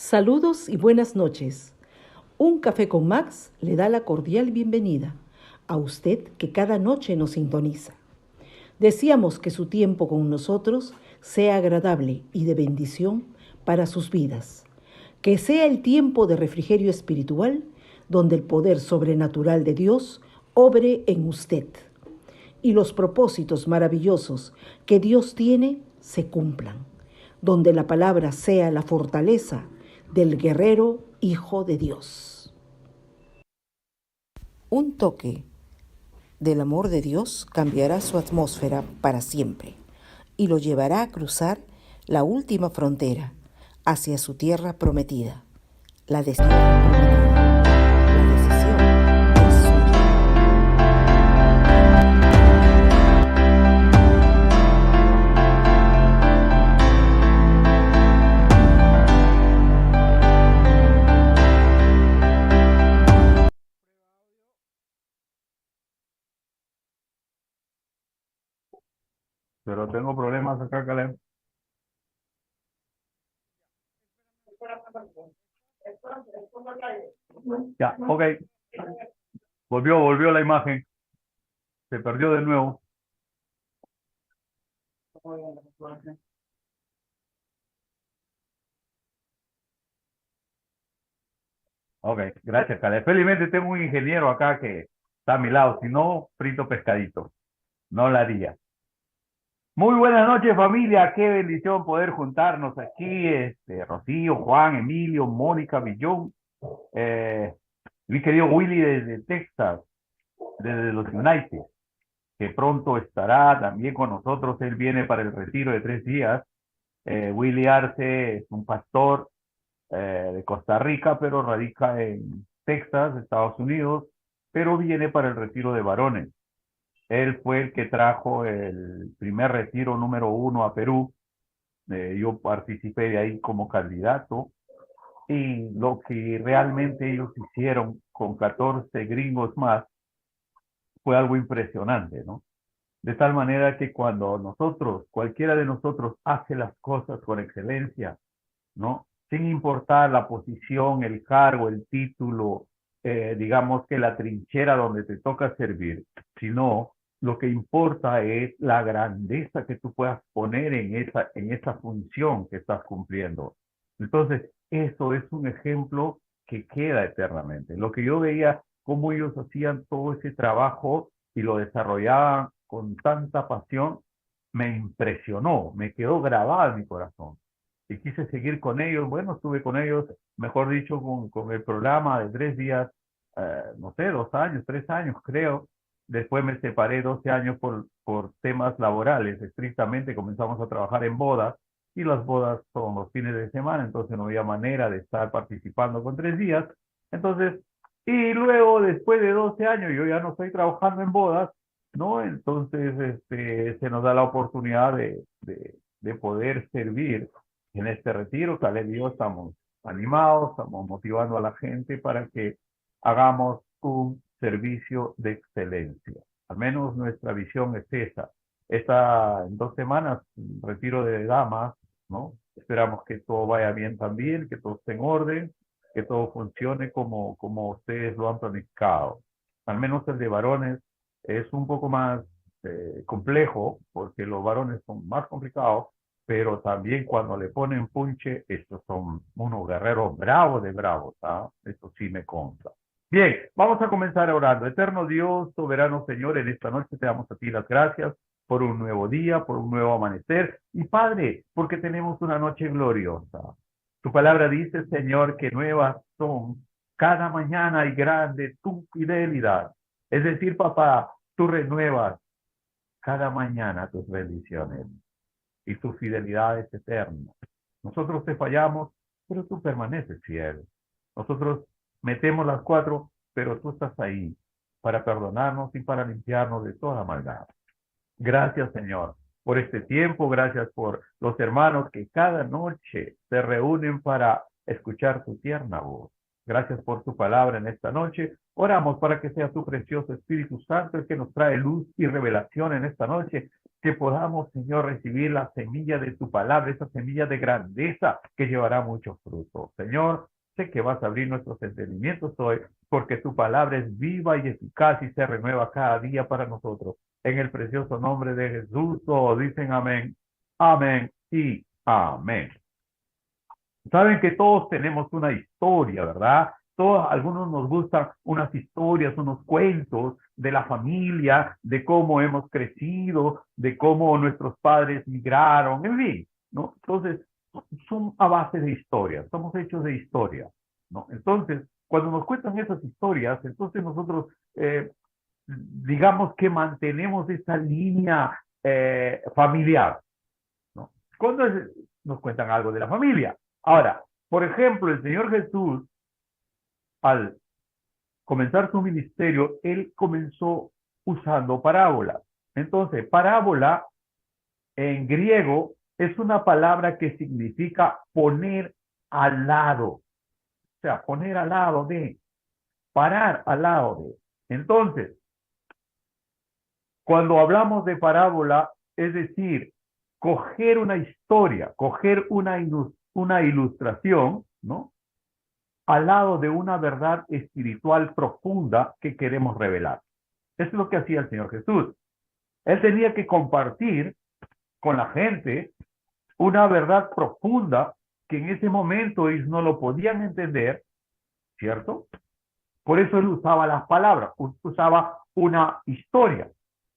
Saludos y buenas noches. Un café con Max le da la cordial bienvenida a usted que cada noche nos sintoniza. Deseamos que su tiempo con nosotros sea agradable y de bendición para sus vidas. Que sea el tiempo de refrigerio espiritual donde el poder sobrenatural de Dios obre en usted y los propósitos maravillosos que Dios tiene se cumplan, donde la palabra sea la fortaleza del guerrero Hijo de Dios. Un toque del amor de Dios cambiará su atmósfera para siempre y lo llevará a cruzar la última frontera hacia su tierra prometida, la decisión prometida. La decisión es suya. Pero tengo problemas acá, Caleb. Ya, ok. Volvió la imagen. Se perdió de nuevo. Ok, gracias, Caleb. Felizmente tengo un ingeniero acá que está a mi lado. Si no, frito pescadito. No la haría. Muy buenas noches, familia. Qué bendición poder juntarnos aquí. Rocío, Juan, Emilio, Mónica, Villón. Mi querido Willy desde Texas, desde los United, que pronto estará también con nosotros. Él viene para el retiro de 3 días. Willy Arce es un pastor de Costa Rica, pero radica en Texas, Estados Unidos, pero viene para el retiro de varones. Él fue el que trajo el primer retiro número 1 a Perú. Yo participé de ahí como candidato y lo que realmente ellos hicieron con 14 gringos más fue algo impresionante, ¿no? De tal manera que cuando nosotros, cualquiera de nosotros hace las cosas con excelencia, ¿no? Sin importar la posición, el cargo, el título, digamos que la trinchera donde te toca servir, sino lo que importa es la grandeza que tú puedas poner en esa función que estás cumpliendo. Entonces, eso es un ejemplo que queda eternamente. Lo que yo veía, cómo ellos hacían todo ese trabajo y lo desarrollaban con tanta pasión, me impresionó, me quedó grabado en mi corazón y quise seguir con ellos. Bueno, estuve con ellos, mejor dicho, con el programa de 3 días, no sé, 2 años, 3 años creo. Después me separé 12 años por temas laborales, estrictamente comenzamos a trabajar en bodas y las bodas son los fines de semana, entonces no había manera de estar participando con 3 días. Entonces, y luego después de 12 años yo ya no estoy trabajando en bodas, ¿no? Entonces, se nos da la oportunidad de poder servir en este retiro. Caleb y yo estamos animados, estamos motivando a la gente para que hagamos un servicio de excelencia. Al menos nuestra visión es esa. En 2 semanas, retiro de damas, ¿no? Esperamos que todo vaya bien también, que todo esté en orden, que todo funcione como ustedes lo han planificado. Al menos el de varones es un poco más complejo, porque los varones son más complicados, pero también cuando le ponen punche, estos son unos guerreros bravos de bravos, ¿ah? Eso sí me consta. Bien, vamos a comenzar orando. Eterno Dios, soberano Señor, en esta noche te damos a ti las gracias por un nuevo día, por un nuevo amanecer. Y Padre, porque tenemos una noche gloriosa. Tu palabra dice, Señor, que nuevas son cada mañana y grande tu fidelidad. Es decir, papá, tú renuevas cada mañana tus bendiciones y tu fidelidad es eterna. Nosotros te fallamos, pero tú permaneces fiel. Nosotros metemos las cuatro, pero tú estás ahí para perdonarnos y para limpiarnos de toda maldad. Gracias, Señor, por este tiempo. Gracias por los hermanos que cada noche se reúnen para escuchar tu tierna voz. Gracias por tu palabra en esta noche. Oramos para que sea tu precioso Espíritu Santo el que nos trae luz y revelación en esta noche que podamos, Señor, recibir la semilla de tu palabra, esa semilla de grandeza que llevará mucho fruto. Señor, sé que vas a abrir nuestros entendimientos hoy, porque tu palabra es viva y eficaz y se renueva cada día para nosotros. En el precioso nombre de Jesús, todos dicen amén, amén y amén. Saben que todos tenemos una historia, ¿verdad? Todos, algunos nos gustan unas historias, unos cuentos de la familia, de cómo hemos crecido, de cómo nuestros padres migraron, en fin, ¿no? Entonces, son a base de historias, somos hechos de historia, ¿no? Entonces, cuando nos cuentan esas historias, entonces nosotros, digamos que mantenemos esa línea familiar, ¿no? Cuando nos cuentan algo de la familia. Ahora, por ejemplo, el Señor Jesús, al comenzar su ministerio, él comenzó usando parábolas. Entonces, parábola en griego es una palabra que significa poner al lado, o sea, poner al lado de, parar al lado de. Entonces, cuando hablamos de parábola, es decir, coger una historia, coger una ilustración, ¿no? Al lado de una verdad espiritual profunda que queremos revelar. Eso es lo que hacía el Señor Jesús. Él tenía que compartir con la gente una verdad profunda que en ese momento ellos no lo podían entender, ¿cierto? Por eso él usaba las palabras, usaba una historia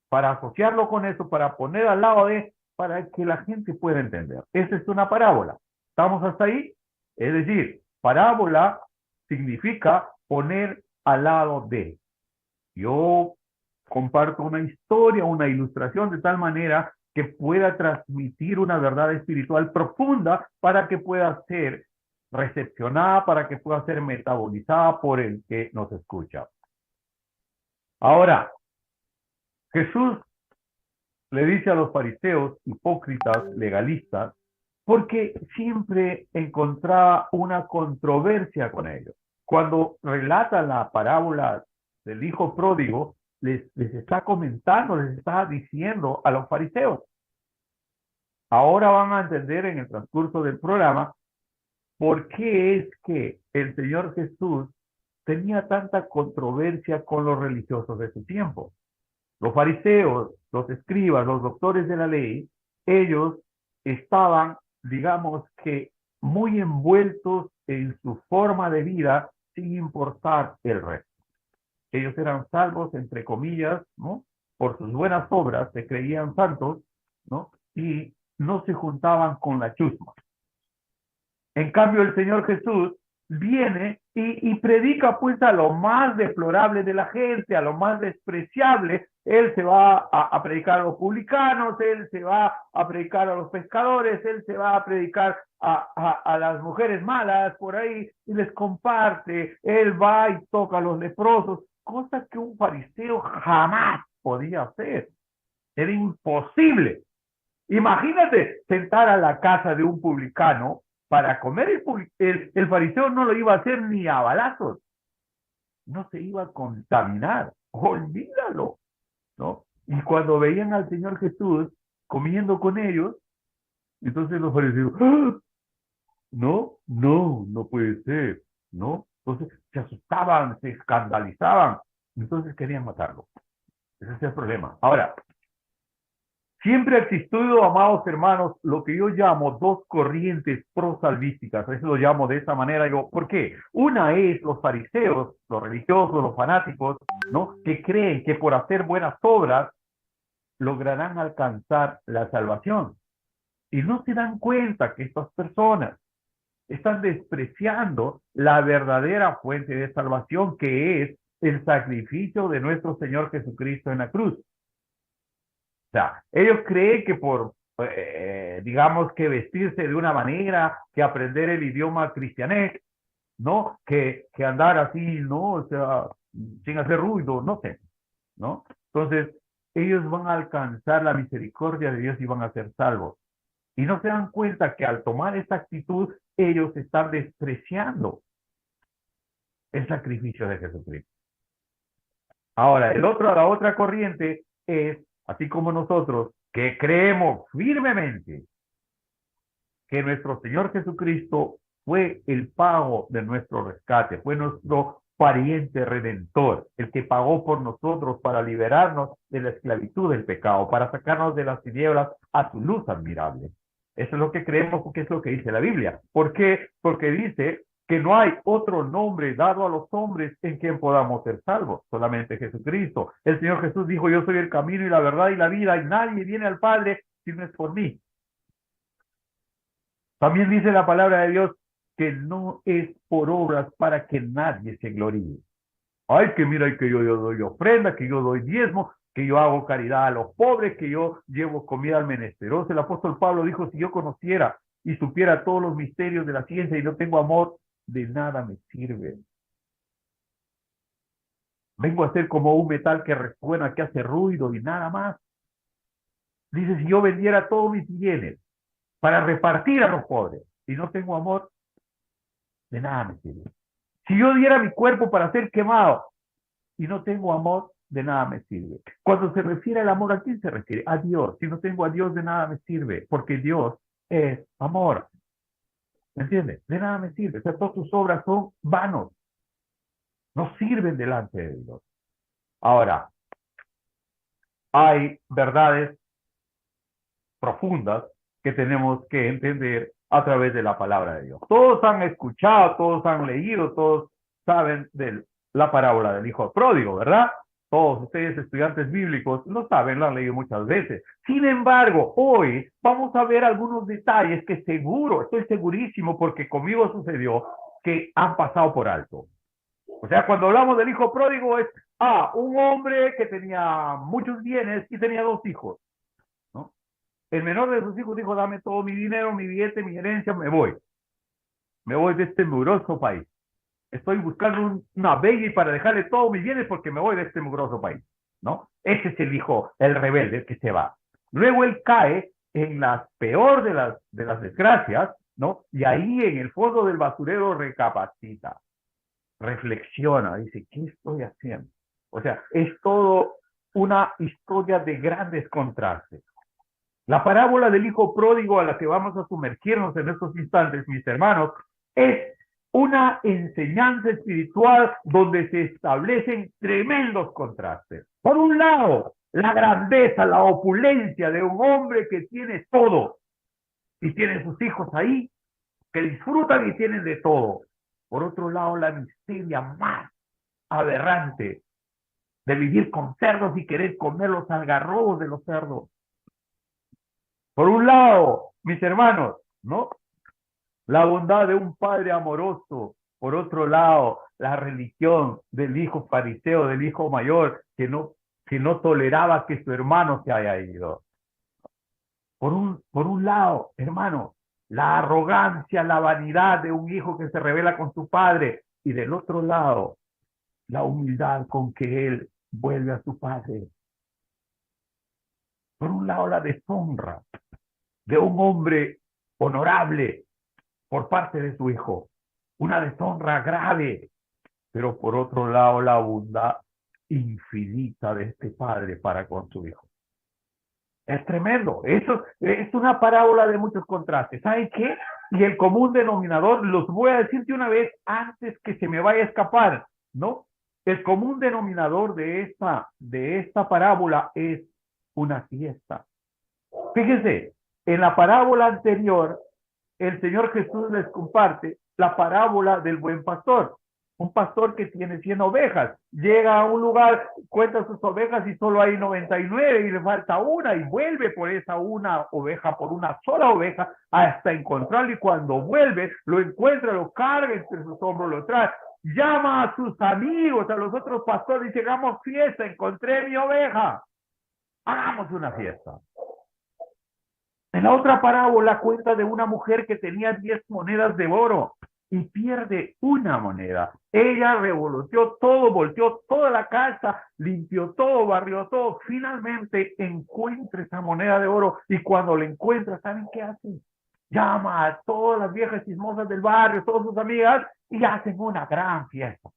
para asociarlo con eso, para poner al lado de, para que la gente pueda entender. Esa es una parábola. ¿Estamos hasta ahí? Es decir, parábola significa poner al lado de. Yo comparto una historia, una ilustración de tal manera que pueda transmitir una verdad espiritual profunda para que pueda ser recepcionada, para que pueda ser metabolizada por el que nos escucha. Ahora, Jesús le dice a los fariseos, hipócritas, legalistas, porque siempre encontraba una controversia con ellos. Cuando relata la parábola del hijo pródigo, les está comentando, les está diciendo a los fariseos. Ahora van a entender en el transcurso del programa por qué es que el Señor Jesús tenía tanta controversia con los religiosos de su tiempo. Los fariseos, los escribas, los doctores de la ley, ellos estaban, digamos que, muy envueltos en su forma de vida sin importar el resto. Ellos eran salvos, entre comillas, ¿no? Por sus buenas obras, se creían santos, ¿no? Y no se juntaban con la chusma. En cambio, el Señor Jesús viene y predica pues a lo más deplorable de la gente, a lo más despreciable. Él se va a predicar a los publicanos, él se va a predicar a los pescadores, él se va a predicar a las mujeres malas por ahí y les comparte. Él va y toca a los leprosos, cosa que un fariseo jamás podía hacer. Era imposible. Imagínate sentar a la casa de un publicano para comer. El fariseo no lo iba a hacer ni a balazos, no se iba a contaminar, olvídalo, ¿no? Y cuando veían al Señor Jesús comiendo con ellos, entonces los fariseos, ¡ah! No, no, no puede ser, ¿no? Entonces se asustaban, se escandalizaban, entonces querían matarlo. Ese es el problema. Ahora, siempre ha existido, amados hermanos, lo que yo llamo dos corrientes prosalvísticas. Eso lo llamo de esa manera. Digo, ¿por qué? Una es los fariseos, los religiosos, los fanáticos, ¿no? Que creen que por hacer buenas obras lograrán alcanzar la salvación. Y no se dan cuenta que estas personas están despreciando la verdadera fuente de salvación, que es el sacrificio de nuestro Señor Jesucristo en la cruz. O sea, ellos creen que por, digamos, que vestirse de una manera, que aprender el idioma cristianés, ¿no? Que andar así, ¿no? O sea, sin hacer ruido, no sé, ¿no? Entonces, ellos van a alcanzar la misericordia de Dios y van a ser salvos. Y no se dan cuenta que al tomar esta actitud, ellos están despreciando el sacrificio de Jesucristo. Ahora, la otra corriente es, así como nosotros que creemos firmemente que nuestro Señor Jesucristo fue el pago de nuestro rescate, fue nuestro pariente redentor, el que pagó por nosotros para liberarnos de la esclavitud del pecado, para sacarnos de las tinieblas a su luz admirable. Eso es lo que creemos, porque es lo que dice la Biblia. ¿Por qué? Porque dice que no hay otro nombre dado a los hombres en quien podamos ser salvos, solamente Jesucristo. El Señor Jesús dijo: yo soy el camino y la verdad y la vida, y nadie viene al Padre si no es por mí. También dice la palabra de Dios que no es por obras para que nadie se gloríe. Ay, que mira, que yo doy ofrenda, que yo doy diezmo, que yo hago caridad a los pobres, que yo llevo comida al menesteroso. El apóstol Pablo dijo: si yo conociera y supiera todos los misterios de la ciencia y no tengo amor, de nada me sirve. Vengo a ser como un metal que resuena, que hace ruido y nada más. Dice: si yo vendiera todos mis bienes para repartir a los pobres y no tengo amor, de nada me sirve. Si yo diera mi cuerpo para ser quemado y no tengo amor, de nada me sirve. Cuando se refiere al amor, ¿a quién se refiere? A Dios. Si no tengo a Dios, de nada me sirve, porque Dios es amor. ¿Me entiendes? De nada me sirve. O sea, todas tus obras son vanos. No sirven delante de Dios. Ahora, hay verdades profundas que tenemos que entender a través de la palabra de Dios. Todos han escuchado, todos han leído, todos saben de la parábola del hijo pródigo, ¿verdad? Todos ustedes, estudiantes bíblicos, lo saben, lo han leído muchas veces. Sin embargo, hoy vamos a ver algunos detalles que seguro, estoy segurísimo, porque conmigo sucedió, que han pasado por alto. O sea, cuando hablamos del hijo pródigo es, un hombre que tenía muchos bienes y tenía 2 hijos, ¿no? El menor de sus hijos dijo: dame todo mi dinero, mi billete, mi herencia, me voy. Me voy de este mugroso país. Estoy buscando una baby para dejarle todos mis bienes porque me voy de este mugroso país, ¿no? Ese es el hijo, el rebelde, el que se va. Luego él cae en la peor de las desgracias, ¿no? Y ahí en el fondo del basurero recapacita, reflexiona, dice: ¿qué estoy haciendo? O sea, es todo una historia de grandes contrastes. La parábola del hijo pródigo, a la que vamos a sumergirnos en estos instantes, mis hermanos, es una enseñanza espiritual donde se establecen tremendos contrastes. Por un lado, la grandeza, la opulencia de un hombre que tiene todo y tiene sus hijos ahí, que disfrutan y tienen de todo. Por otro lado, la miseria más aberrante de vivir con cerdos y querer comer los algarrobos de los cerdos. Por un lado, mis hermanos, ¿no? La bondad de un padre amoroso. Por otro lado, la religión del hijo fariseo, del hijo mayor, que no toleraba que su hermano se haya ido. Por un lado, hermano, la arrogancia, la vanidad de un hijo que se rebela con su padre. Y del otro lado, la humildad con que él vuelve a su padre. Por un lado, la deshonra de un hombre honorable por parte de su hijo, una deshonra grave, pero por otro lado la bondad infinita de este padre para con su hijo. Es tremendo, eso es una parábola de muchos contrastes. ¿Saben qué? Y el común denominador, los voy a decirte una vez antes que se me vaya a escapar, ¿no? El común denominador de esta parábola es una fiesta. Fíjense, en la parábola anterior, el Señor Jesús les comparte la parábola del buen pastor. Un pastor que tiene 100 ovejas, llega a un lugar, cuenta sus ovejas y solo hay 99 y le falta una, y vuelve por esa una oveja, por una sola oveja, hasta encontrarlo, y cuando vuelve, lo encuentra, lo carga entre sus hombros, lo trae, llama a sus amigos, a los otros pastores, y dice: hagamos fiesta, encontré mi oveja, hagamos una fiesta. En la otra parábola cuenta de una mujer que tenía 10 monedas de oro y pierde una moneda. Ella revolteó todo, volteó toda la casa, limpió todo, barrió todo. Finalmente encuentra esa moneda de oro, y cuando la encuentra, ¿saben qué hace? Llama a todas las viejas chismosas del barrio, todas sus amigas, y hacen una gran fiesta.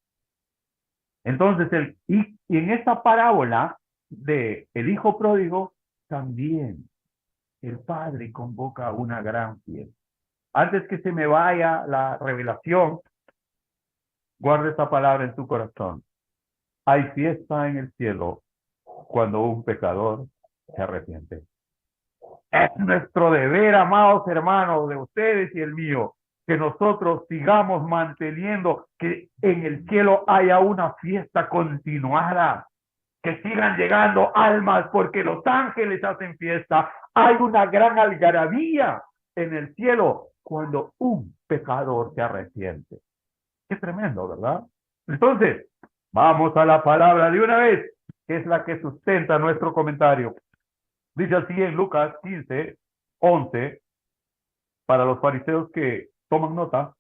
Entonces, y en esta parábola de el hijo pródigo, también el Padre convoca una gran fiesta. Antes que se me vaya la revelación, guarda esta palabra en tu corazón. Hay fiesta en el cielo cuando un pecador se arrepiente. Es nuestro deber, amados hermanos, de ustedes y el mío, que nosotros sigamos manteniendo que en el cielo haya una fiesta continuada, que sigan llegando almas porque los ángeles hacen fiesta. Hay una gran algarabía en el cielo cuando un pecador se arrepiente. Qué tremendo, ¿verdad? Entonces, vamos a la palabra de una vez, que es la que sustenta nuestro comentario. Dice así en Lucas 15:11, para los fariseos que toman nota,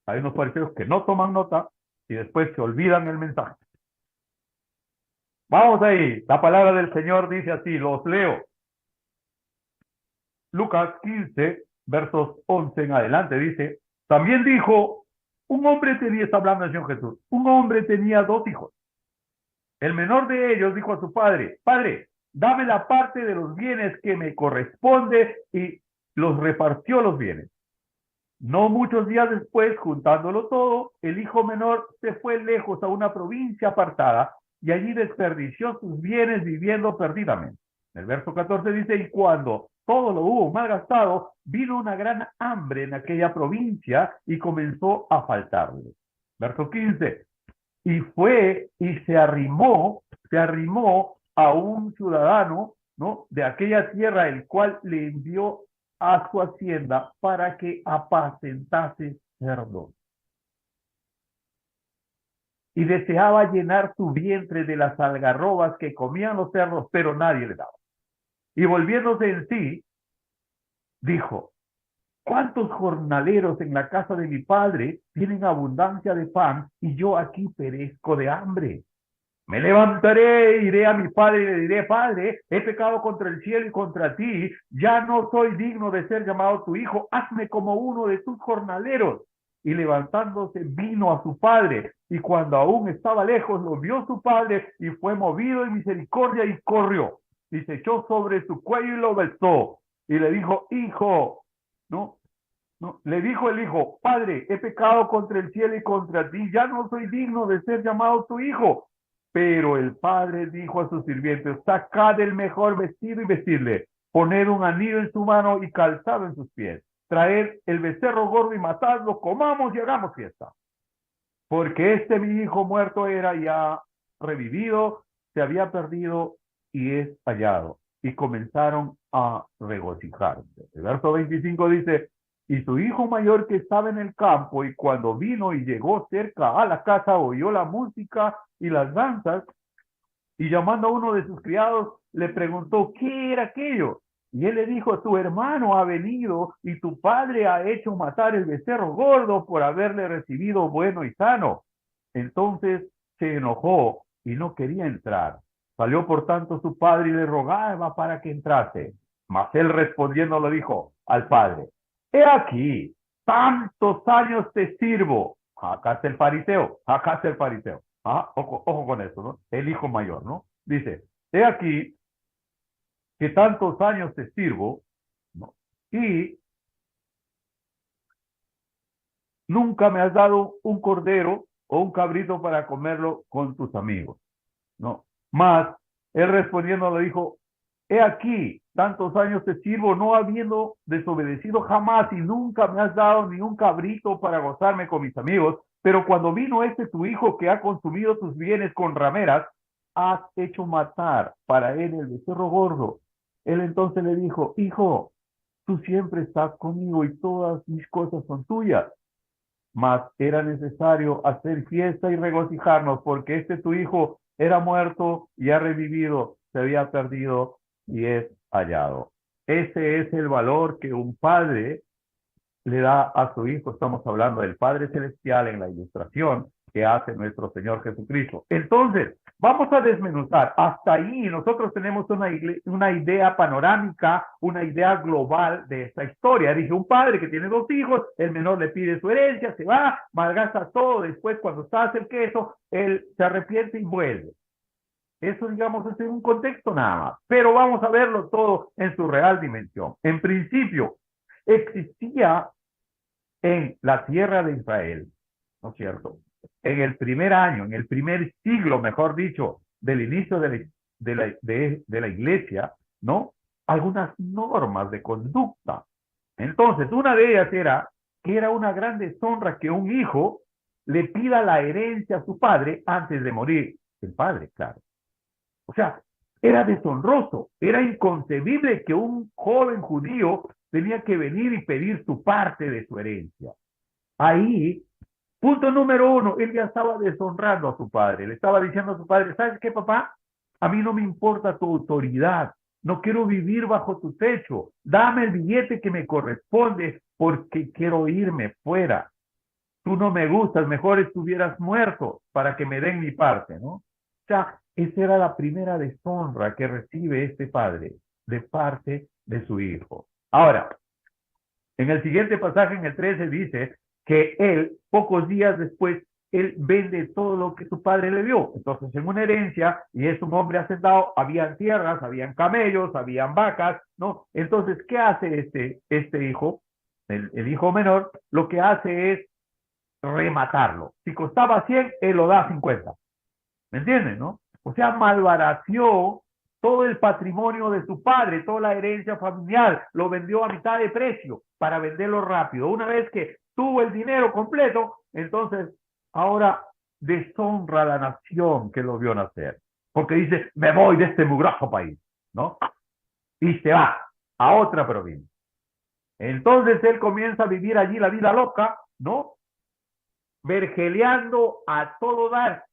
hay unos fariseos que no toman nota y después se olvidan el mensaje. Vamos ahí, la palabra del Señor dice así, los leo. Lucas 15, versos 11 en adelante, dice, también dijo, está hablando el Señor Jesús, un hombre tenía 2 hijos. El menor de ellos dijo a su padre, Padre, dame la parte de los bienes que me corresponde, y los repartió los bienes. No muchos días después, juntándolo todo, el hijo menor se fue lejos a una provincia apartada y allí desperdició sus bienes viviendo perdidamente. El verso 14 dice, y cuando todo lo hubo malgastado, vino una gran hambre en aquella provincia y comenzó a faltarle. Verso 15, y fue y se arrimó a un ciudadano, ¿no?, de aquella tierra, el cual le envió a su hacienda para que apacentase cerdos. Y deseaba llenar su vientre de las algarrobas que comían los cerdos, pero nadie le daba. Y volviéndose en sí, dijo, ¿cuántos jornaleros en la casa de mi padre tienen abundancia de pan y yo aquí perezco de hambre? Me levantaré, iré a mi padre y le diré, Padre, he pecado contra el cielo y contra ti, ya no soy digno de ser llamado tu hijo, hazme como uno de tus jornaleros. Y levantándose vino a su padre, y cuando aún estaba lejos lo vio su padre, y fue movido en misericordia y corrió, y se echó sobre su cuello y lo besó, y le dijo, hijo, ¿no? No, le dijo el hijo, Padre, he pecado contra el cielo y contra ti, ya no soy digno de ser llamado tu hijo. Pero el padre dijo a sus sirvientes, sacad el mejor vestido y vestidle, poned un anillo en su mano y calzado en sus pies, traed el becerro gordo y matadlo, comamos y hagamos fiesta. Porque mi hijo muerto era y ha revivido, se había perdido y es hallado. Y comenzaron a regocijarse. El verso 25 dice, y su hijo mayor que estaba en el campo, y cuando vino y llegó cerca a la casa, oyó la música y las danzas, y llamando a uno de sus criados, le preguntó, ¿qué era aquello? Y él le dijo, tu hermano ha venido y tu padre ha hecho matar el becerro gordo por haberle recibido bueno y sano. Entonces se enojó y no quería entrar. Salió por tanto su padre y le rogaba para que entrase. Mas él respondiendo le dijo al padre, he aquí, tantos años te sirvo. Acá está el fariseo, acá está el fariseo. Ojo con eso, ¿no? El hijo mayor, ¿no? Dice, he aquí que tantos años te sirvo, ¿no?, y nunca me has dado un cordero o un cabrito para comerlo con tus amigos, ¿no? Mas él respondiendo le dijo, he aquí, tantos años te sirvo, no habiendo desobedecido jamás, y nunca me has dado ni un cabrito para gozarme con mis amigos, pero cuando vino tu hijo que ha consumido tus bienes con rameras, has hecho matar para él el becerro gordo. Él entonces le dijo, hijo, tú siempre estás conmigo y todas mis cosas son tuyas. Mas era necesario hacer fiesta y regocijarnos, porque tu hijo era muerto y ha revivido, se había perdido y es hallado. Ese es el valor que un padre le da a su hijo. Estamos hablando del Padre Celestial en la ilustración que hace nuestro Señor Jesucristo. Entonces, vamos a desmenuzar. Hasta ahí nosotros tenemos una idea panorámica, una idea global de esta historia. Dice, un padre que tiene 2 hijos, el menor le pide su herencia, se va, malgasta todo, después cuando está hace el queso, él se arrepiente y vuelve. Eso, digamos, es en un contexto nada más. Pero vamos a verlo todo en su real dimensión. En principio, existía en la tierra de Israel, ¿no es cierto? En el primer año, en el primer siglo, mejor dicho, del inicio de la iglesia, ¿no? Algunas normas de conducta. Entonces, una de ellas era que era una gran deshonra que un hijo le pida la herencia a su padre antes de morir. El padre, claro. O sea, era deshonroso, era inconcebible que un joven judío tenía que venir y pedir su parte de su herencia. Ahí, punto número uno, él ya estaba deshonrando a su padre. Le estaba diciendo a su padre, ¿sabes qué, papá? A mí no me importa tu autoridad. No quiero vivir bajo tu techo. Dame el billete que me corresponde porque quiero irme fuera. Tú no me gustas, mejor estuvieras muerto para que me den mi parte, ¿no? O sea, esa era la primera deshonra que recibe este padre de parte de su hijo. Ahora, en el siguiente pasaje, en el 13, dice que él, pocos días después, él vende todo lo que su padre le dio. Entonces, en una herencia, y es un hombre hacendado, habían tierras, habían camellos, habían vacas, ¿no? Entonces, ¿qué hace este hijo? El hijo menor, lo que hace es rematarlo. Si costaba 100, él lo da 50. ¿Me entienden, no? O sea, malbaració todo el patrimonio de su padre, toda la herencia familiar, lo vendió a mitad de precio para venderlo rápido. Una vez que tuvo el dinero completo, entonces ahora deshonra a la nación que lo vio nacer. Porque dice, me voy de este mugroso país, ¿no? Y se va a otra provincia. Entonces él comienza a vivir allí la vida loca, ¿no? Vergeleando a todo dar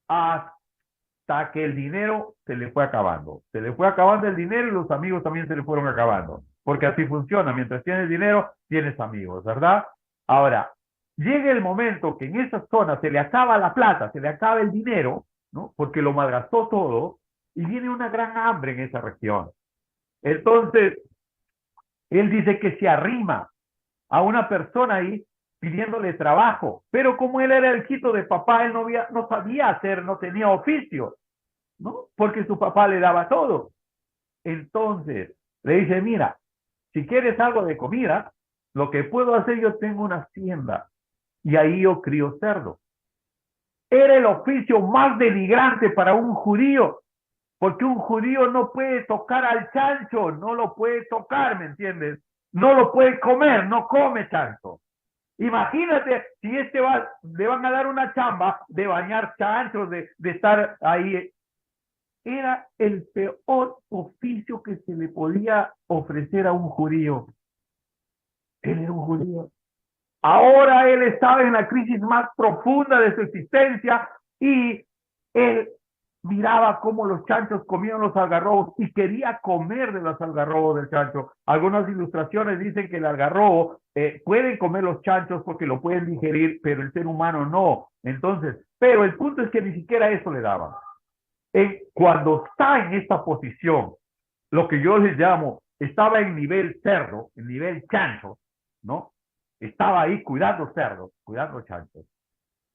hasta que el dinero se le fue acabando. Se le fue acabando el dinero y los amigos también se le fueron acabando. Porque así funciona. Mientras tienes dinero, tienes amigos, ¿verdad? Ahora, llega el momento que en esa zona se le acaba la plata, se le acaba el dinero, ¿no? Porque lo malgastó todo y viene una gran hambre en esa región. Entonces, él dice que se arrima a una persona ahí pidiéndole trabajo, pero como él era el quito de papá, él no sabía hacer, no tenía oficio, ¿no? Porque su papá le daba todo. Entonces, le dice, mira, si quieres algo de comida, lo que puedo hacer, yo tengo una hacienda y ahí yo crío cerdo. Era el oficio más denigrante para un judío, porque un judío no puede tocar al chancho, no lo puede tocar, ¿me entiendes? No lo puede comer, no come chancho. Imagínate si le van a dar una chamba de bañar chanchos, de estar ahí. Era el peor oficio que se le podía ofrecer a un judío. Él era un judío. Ahora él estaba en la crisis más profunda de su existencia y él miraba cómo los chanchos comían los algarrobos y quería comer de los algarrobos del chancho. Algunas ilustraciones dicen que el algarrobo pueden comer los chanchos porque lo pueden digerir, pero el ser humano no. Entonces, pero el punto es que ni siquiera eso le daban. Cuando está en esta posición, lo que yo les llamo, estaba en nivel cerdo, en nivel chancho, ¿no? Estaba ahí cuidando cerdos, cuidando chanchos.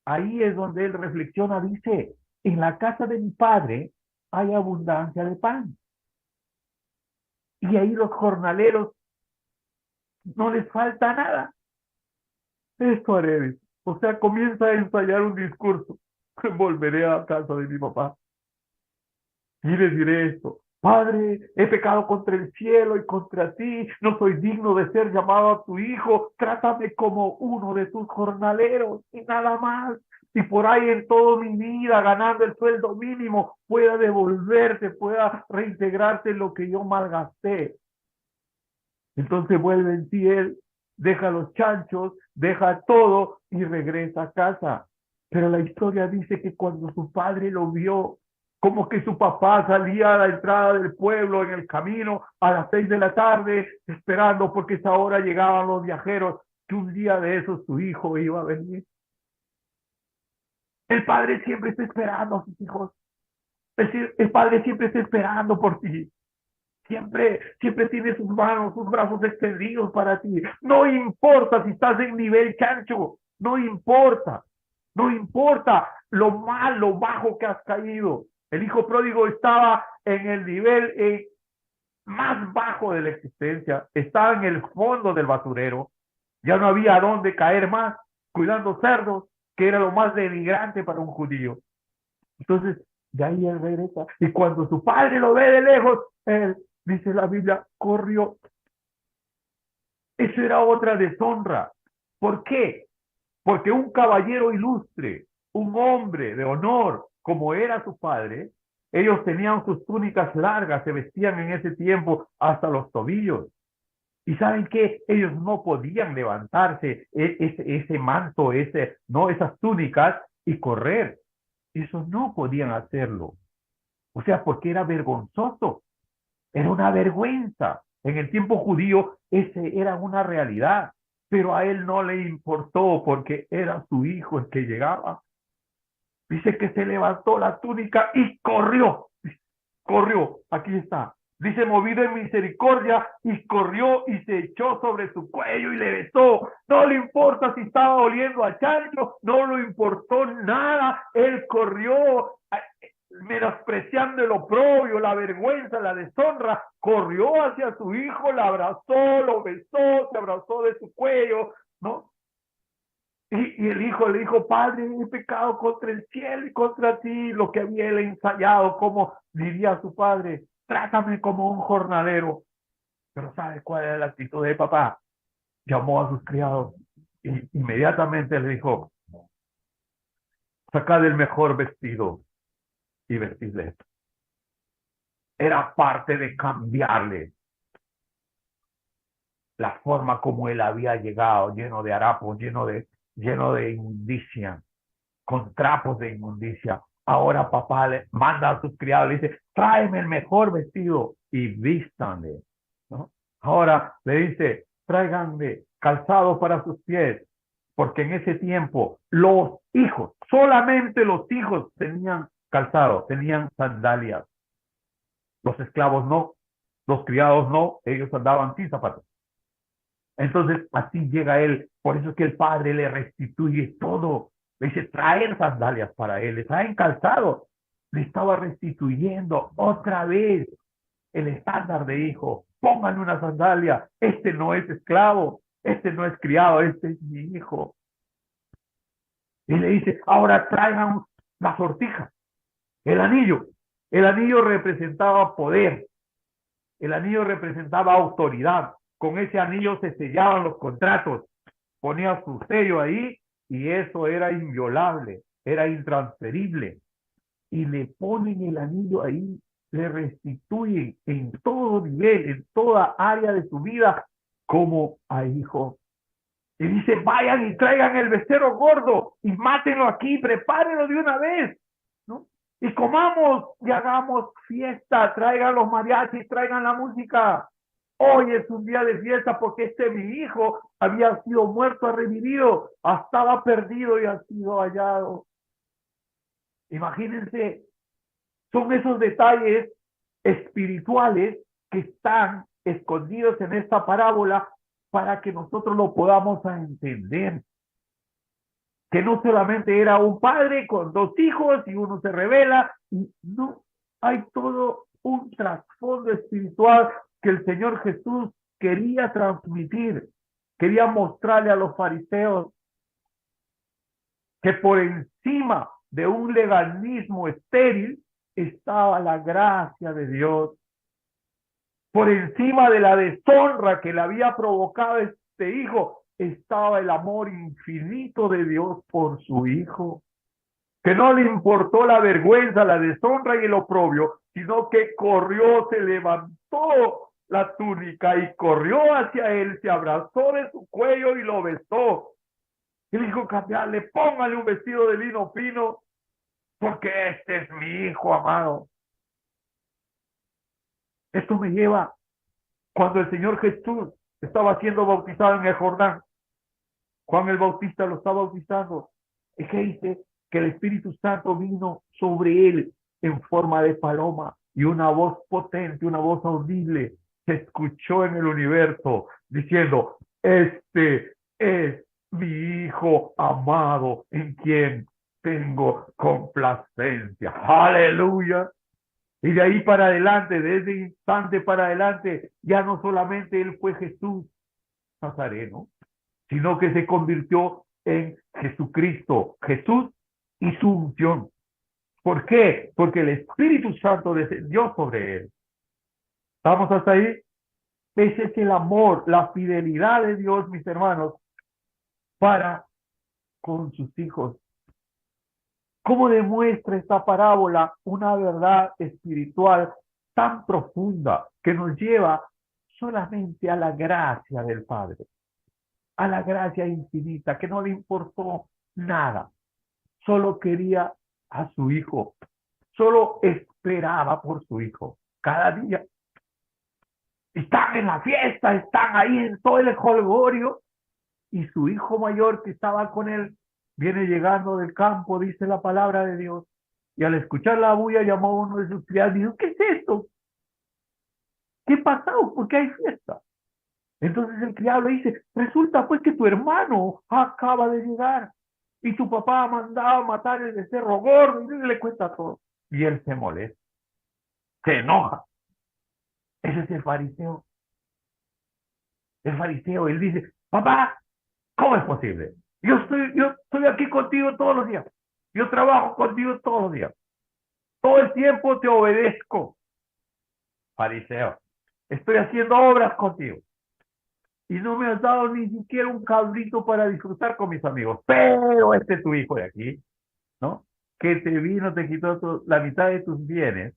Ahí es donde él reflexiona, dice, en la casa de mi padre hay abundancia de pan. Y ahí los jornaleros no les falta nada. Esto haré. O sea, comienza a ensayar un discurso. Volveré a casa de mi papá y les diré esto. Padre, he pecado contra el cielo y contra ti, no soy digno de ser llamado a tu hijo, trátame como uno de tus jornaleros y nada más. Si por ahí en toda mi vida, ganando el sueldo mínimo, pueda devolverte, pueda reintegrarte lo que yo malgasté. Entonces vuelve en sí él, deja los chanchos, deja todo y regresa a casa. Pero la historia dice que cuando su padre lo vio, como que su papá salía a la entrada del pueblo en el camino a las 6 de la tarde, esperando porque esa hora llegaban los viajeros, que un día de esos su hijo iba a venir. El padre siempre está esperando a sus hijos. El padre siempre está esperando por ti. Siempre tiene sus manos, sus brazos extendidos para ti. No importa si estás en nivel chancho, no importa lo mal, lo bajo que has caído. El hijo pródigo estaba en el nivel más bajo de la existencia, estaba en el fondo del basurero, ya no había a dónde caer más, cuidando cerdos, que era lo más denigrante para un judío. Entonces, de ahí él regresa, y cuando su padre lo ve de lejos, él, dice la Biblia, corrió. Eso era otra deshonra. ¿Por qué? Porque un caballero ilustre, un hombre de honor, como era su padre, ellos tenían sus túnicas largas, se vestían en ese tiempo hasta los tobillos. ¿Y saben qué? Ellos no podían levantarse ese manto, no, esas túnicas y correr. Eso no podían hacerlo. O sea, porque era vergonzoso, era una vergüenza. En el tiempo judío ese era una realidad, pero a él no le importó porque era su hijo el que llegaba. Dice que se levantó la túnica y corrió. Corrió, aquí está. Dice, movido en misericordia, y corrió y se echó sobre su cuello y le besó. No le importa si estaba oliendo a chancho, no le importó nada. Él corrió, menospreciando el oprobio, la vergüenza, la deshonra. Corrió hacia su hijo, la abrazó, lo besó, se abrazó de su cuello, ¿no? Y el hijo le dijo, padre, he pecado contra el cielo y contra ti, lo que había él ensayado, como diría su padre, trátame como un jornalero. Pero ¿sabe cuál era la actitud de papá? Llamó a sus criados y inmediatamente le dijo, sacad el mejor vestido y vestidle. Era parte de cambiarle la forma como él había llegado, lleno de harapos, lleno de inmundicia, con trapos de inmundicia. Ahora papá le manda a sus criados, le dice, tráeme el mejor vestido y vístanle, ¿no? Ahora le dice, tráiganle calzado para sus pies, porque en ese tiempo los hijos, solamente los hijos tenían calzado, tenían sandalias. Los esclavos no, los criados no, ellos andaban sin zapatos. Entonces, así llega él. Por eso es que el padre le restituye todo. Le dice, traen sandalias para él, le traen calzado. Le estaba restituyendo otra vez el estándar de hijo. Pónganle una sandalia. Este no es esclavo, este no es criado, este es mi hijo. Y le dice, ahora traigan la sortija, el anillo. El anillo representaba poder. El anillo representaba autoridad. Con ese anillo se sellaban los contratos. Ponía su sello ahí y eso era inviolable, era intransferible. Y le ponen el anillo ahí, le restituyen en todo nivel, en toda área de su vida, como a hijo. Y dice, vayan y traigan el becerro gordo y mátenlo aquí, prepárenlo de una vez, ¿no? Y comamos y hagamos fiesta, traigan los mariachis, traigan la música. Hoy es un día de fiesta porque mi hijo había sido muerto, ha revivido, estaba perdido y ha sido hallado. Imagínense, son esos detalles espirituales que están escondidos en esta parábola para que nosotros lo podamos entender. Que no solamente era un padre con dos hijos y uno se revela, y no, hay todo un trasfondo espiritual que el Señor Jesús quería transmitir, quería mostrarle a los fariseos que por encima de un legalismo estéril estaba la gracia de Dios. Por encima de la deshonra que le había provocado este hijo, estaba el amor infinito de Dios por su hijo. Que no le importó la vergüenza, la deshonra y el oprobio, sino que corrió, se levantó la túnica y corrió hacia él, se abrazó de su cuello y lo besó. Y le dijo, cambiarle, póngale un vestido de lino fino, porque este es mi hijo amado. Esto me lleva cuando el Señor Jesús estaba siendo bautizado en el Jordán. Juan el Bautista lo estaba bautizando. ¿Y qué dice? Que el Espíritu Santo vino sobre él en forma de paloma y una voz potente, una voz audible se escuchó en el universo diciendo, este es mi hijo amado en quien tengo complacencia. Aleluya. Y de ahí para adelante, de ese instante para adelante, ya no solamente él fue Jesús Nazareno, sino que se convirtió en Jesucristo, Jesús y su unción. ¿Por qué? Porque el Espíritu Santo descendió sobre él. ¿Estamos hasta ahí? Ese es el amor, la fidelidad de Dios, mis hermanos, para con sus hijos. ¿Cómo demuestra esta parábola una verdad espiritual tan profunda que nos lleva solamente a la gracia del Padre, a la gracia infinita, que no le importó nada, solo quería a su hijo, solo esperaba por su hijo cada día? Están en la fiesta, están ahí en todo el jolgorio, y su hijo mayor que estaba con él viene llegando del campo, dice la palabra de Dios, y al escuchar la bulla llamó a uno de sus criados y dijo: ¿qué es esto? ¿Qué pasó? ¿Por qué hay fiesta? Entonces el criado le dice: resulta pues que tu hermano acaba de llegar y tu papá ha mandado a matar el becerro gordo, y le cuenta todo. Y él se molesta, se enoja. Ese es el fariseo. El fariseo, él dice: papá, ¿cómo es posible? Yo estoy aquí contigo todos los días. Yo trabajo contigo todos los días. Todo el tiempo te obedezco. Fariseo, estoy haciendo obras contigo y no me has dado ni siquiera un cabrito para disfrutar con mis amigos. Pero este es tu hijo de aquí, ¿no? Que te vino, te quitó la mitad de tus bienes,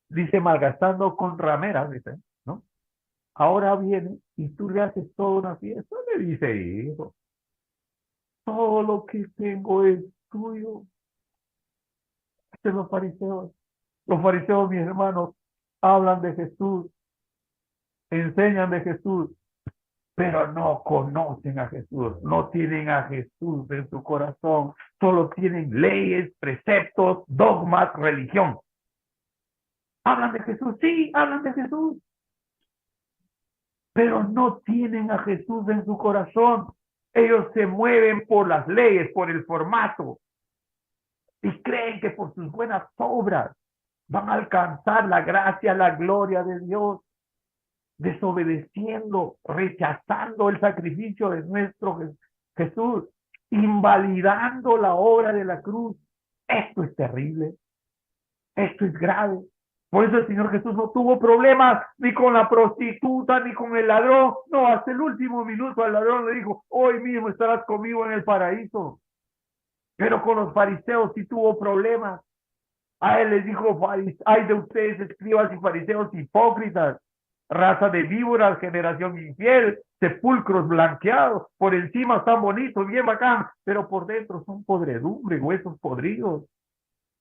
dice, malgastando con rameras, dice, ¿no? Ahora viene y tú le haces toda una fiesta. Le dice: hijo, todo lo que tengo es tuyo. Este es los fariseos. Los fariseos, mis hermanos, hablan de Jesús, enseñan de Jesús, pero no conocen a Jesús, no tienen a Jesús en su corazón, solo tienen leyes, preceptos, dogmas, religión. Hablan de Jesús, sí, hablan de Jesús, pero no tienen a Jesús en su corazón. Ellos se mueven por las leyes, por el formato, y creen que por sus buenas obras van a alcanzar la gracia, la gloria de Dios, desobedeciendo, rechazando el sacrificio de nuestro Jesús, invalidando la obra de la cruz. Esto es terrible, esto es grave. Por eso el Señor Jesús no tuvo problemas ni con la prostituta ni con el ladrón. No, hasta el último minuto al ladrón le dijo: hoy mismo estarás conmigo en el paraíso. Pero con los fariseos sí tuvo problemas. A él les dijo: ay de ustedes, escribas y fariseos hipócritas, raza de víboras, generación infiel, sepulcros blanqueados, por encima están bonitos, bien bacán, pero por dentro son podredumbre, huesos podridos.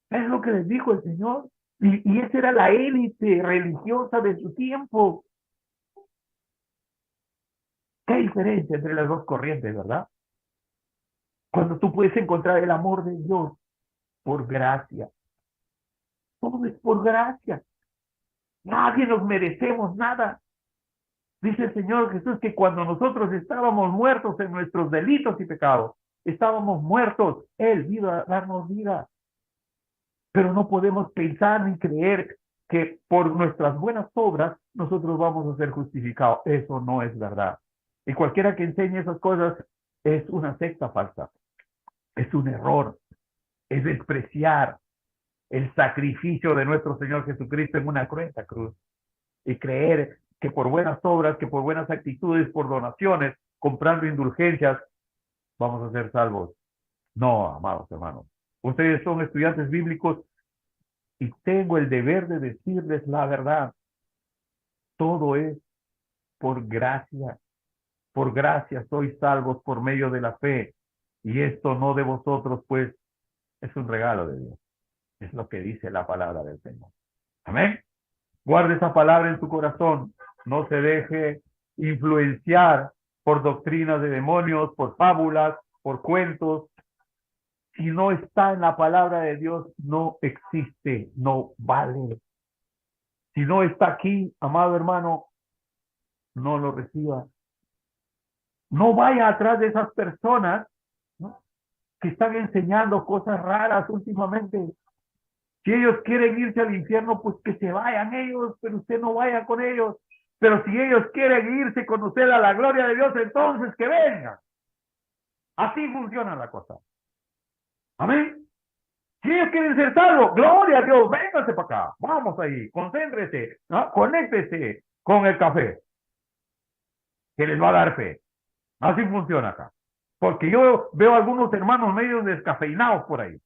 Es lo que les dijo el Señor. Y esa era la élite religiosa de su tiempo. ¿Qué diferencia entre las dos corrientes, verdad? Cuando tú puedes encontrar el amor de Dios por gracia. Todo es por gracia. Nadie nos merecemos nada. Dice el Señor Jesús que cuando nosotros estábamos muertos en nuestros delitos y pecados, estábamos muertos, Él vino a darnos vida. Pero no podemos pensar ni creer que por nuestras buenas obras nosotros vamos a ser justificados. Eso no es verdad. Y cualquiera que enseñe esas cosas es una secta falsa. Es un error. Es despreciar el sacrificio de nuestro Señor Jesucristo en una cruenta cruz. Y creer que por buenas obras, que por buenas actitudes, por donaciones, comprando indulgencias, vamos a ser salvos. No, amados hermanos. Ustedes son estudiantes bíblicos y tengo el deber de decirles la verdad. Todo es por gracia. Por gracia sois salvos por medio de la fe. Y esto no de vosotros, pues es un regalo de Dios. Es lo que dice la palabra del Señor. Amén. Guarde esa palabra en su corazón. No se deje influenciar por doctrinas de demonios, por fábulas, por cuentos. Si no está en la palabra de Dios, no existe, no vale. Si no está aquí, amado hermano, no lo reciba. No vaya atrás de esas personas, ¿no?, que están enseñando cosas raras últimamente. Si ellos quieren irse al infierno, pues que se vayan ellos, pero usted no vaya con ellos. Pero si ellos quieren irse con usted a la gloria de Dios, entonces que vengan. Así funciona la cosa. Amén. Si ellos quieren ser salvos, gloria a Dios, véngase para acá. Vamos ahí, concéntrese, ¿no? Conéctese con el café, que les va a dar fe. Así funciona acá. Porque yo veo algunos hermanos medio descafeinados por ahí.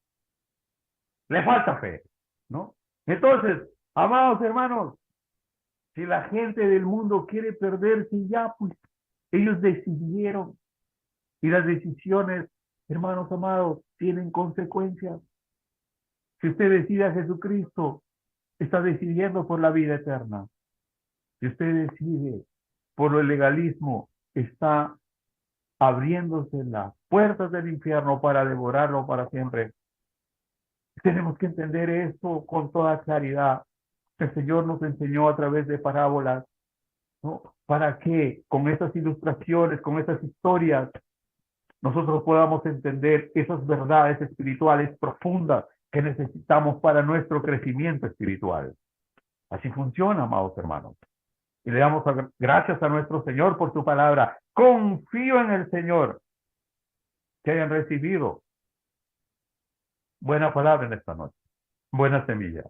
Le falta fe, ¿no? Entonces, amados hermanos, si la gente del mundo quiere perderse ya, pues ellos decidieron. Y las decisiones, hermanos amados, tienen consecuencias. Si usted decide a Jesucristo, está decidiendo por la vida eterna. Si usted decide por el legalismo, está abriéndose las puertas del infierno para devorarlo para siempre. Tenemos que entender esto con toda claridad. El Señor nos enseñó a través de parábolas, ¿no? Para que con estas ilustraciones, con estas historias, nosotros podamos entender esas verdades espirituales profundas que necesitamos para nuestro crecimiento espiritual. Así funciona, amados hermanos. Y le damos gracias a nuestro Señor por su palabra. Confío en el Señor que hayan recibido buena palabra en esta noche, buena semilla.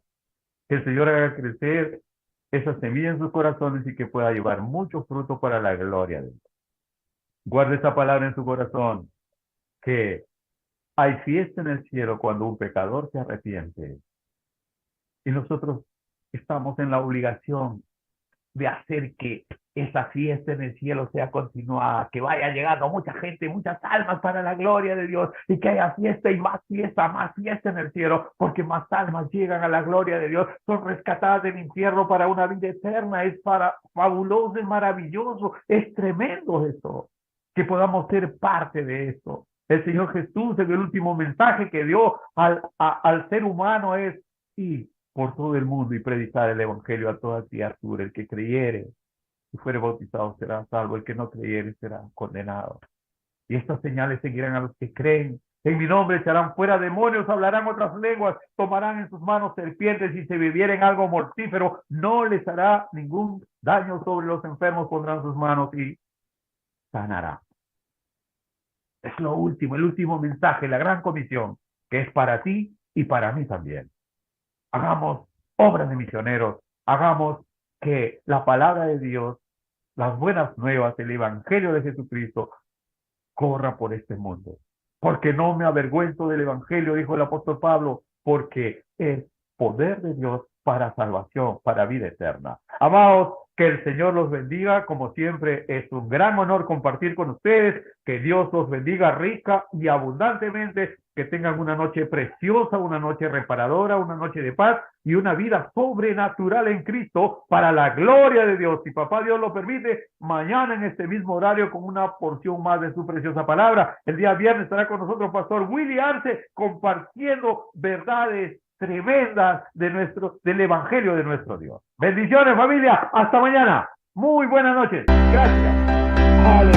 Que el Señor haga crecer esa semilla en sus corazones y que pueda llevar mucho fruto para la gloria de Dios. Guarde esa palabra en su corazón, que hay fiesta en el cielo cuando un pecador se arrepiente. Y nosotros estamos en la obligación de hacer que esa fiesta en el cielo sea continuada, que vaya llegando mucha gente, muchas almas para la gloria de Dios, y que haya fiesta y más fiesta en el cielo, porque más almas llegan a la gloria de Dios, son rescatadas del infierno para una vida eterna. Es fabuloso, es maravilloso, es tremendo eso, que podamos ser parte de esto. El Señor Jesús, en el último mensaje que dio al ser humano, es ir por todo el mundo y predicar el evangelio a toda criatura. El que creyere y fuere bautizado será salvo, el que no creyere será condenado. Y estas señales seguirán a los que creen. En mi nombre echarán fuera demonios, hablarán otras lenguas, tomarán en sus manos serpientes, y si bebieren algo mortífero no les hará ningún daño. Sobre los enfermos pondrán sus manos y sanará. Es lo último, el último mensaje, la gran comisión, que es para ti y para mí también. Hagamos obras de misioneros, hagamos que la palabra de Dios, las buenas nuevas, el evangelio de Jesucristo, corra por este mundo. Porque no me avergüenzo del evangelio, dijo el apóstol Pablo, porque es poder de Dios para salvación, para vida eterna. Amados, que el Señor los bendiga. Como siempre, es un gran honor compartir con ustedes. Que Dios los bendiga rica y abundantemente. Que tengan una noche preciosa, una noche reparadora, una noche de paz y una vida sobrenatural en Cristo para la gloria de Dios. Si papá Dios lo permite, mañana en este mismo horario con una porción más de su preciosa palabra. El día viernes estará con nosotros Pastor Willy Arce compartiendo verdades tremendas del evangelio de nuestro Dios. Bendiciones, familia. Hasta mañana. Muy buenas noches. Gracias. Aleluya.